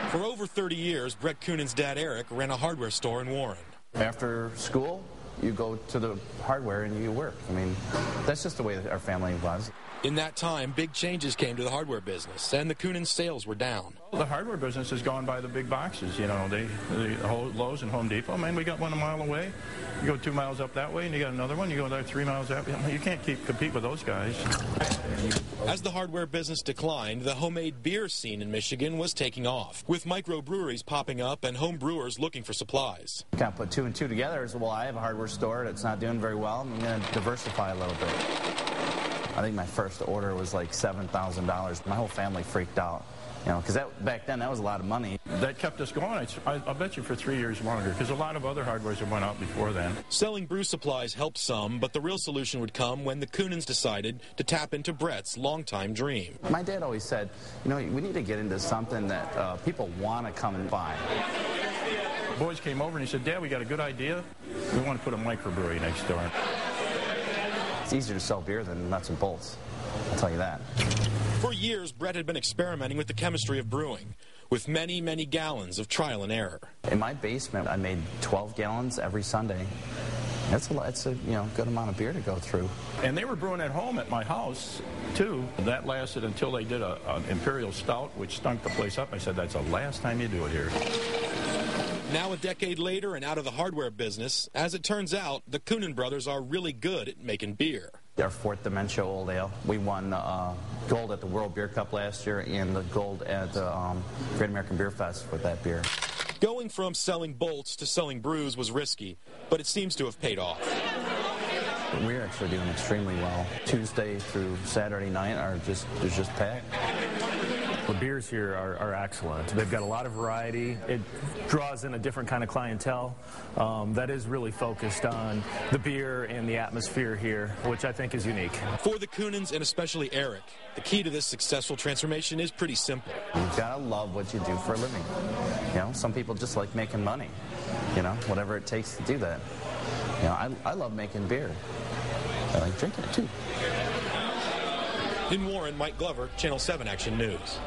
For over 30 years, Brett Coonan's dad, Eric, ran a hardware store in Warren. After school, you go to the hardware and you work. I mean, that's just the way that our family was. In that time, big changes came to the hardware business, and the Coonan sales were down. The hardware business has gone by the big boxes, you know, the Lowe's and Home Depot. Man, we got one a mile away. You go 2 miles up that way, and you got another one. You go there 3 miles up. You can't compete with those guys. As the hardware business declined, the homemade beer scene in Michigan was taking off, with microbreweries popping up and home brewers looking for supplies. Kind of put 2 and 2 together as well. I have a hardware store that's not doing very well. I'm going to diversify a little bit. I think my first order was like $7,000. My whole family freaked out, you know, because back then that was a lot of money. That kept us going. I'll bet you for 3 years longer, because a lot of other hardwares have went out before then. Selling brew supplies helped some, but the real solution would come when the Coonans decided to tap into Brett's longtime dream. My dad always said, you know, we need to get into something that people want to come and buy. The boys came over and he said, Dad, we got a good idea. We want to put a microbrewery next door. It's easier to sell beer than nuts and bolts, I'll tell you that. For years, Brett had been experimenting with the chemistry of brewing, with many, many gallons of trial and error. In my basement, I made 12 gallons every Sunday. That's a you know, good amount of beer to go through. And they were brewing at home at my house, too. That lasted until they did an Imperial Stout, which stunk the place up. I said, that's the last time you do it here. Now a decade later and out of the hardware business, as it turns out, the Coonan brothers are really good at making beer. Our fourth Dementia Old Ale. We won gold at the World Beer Cup last year and the gold at the Great American Beer Fest with that beer. Going from selling bolts to selling brews was risky, but it seems to have paid off. We're actually doing extremely well. Tuesday through Saturday night is just packed. The beers here are excellent. They've got a lot of variety. It draws in a different kind of clientele that is really focused on the beer and the atmosphere here, which I think is unique. For the Coonans, and especially Eric, the key to this successful transformation is pretty simple. You've got to love what you do for a living. You know, some people just like making money, you know, whatever it takes to do that. You know, I love making beer. I like drinking it, too. In Warren, Mike Glover, Channel 7 Action News.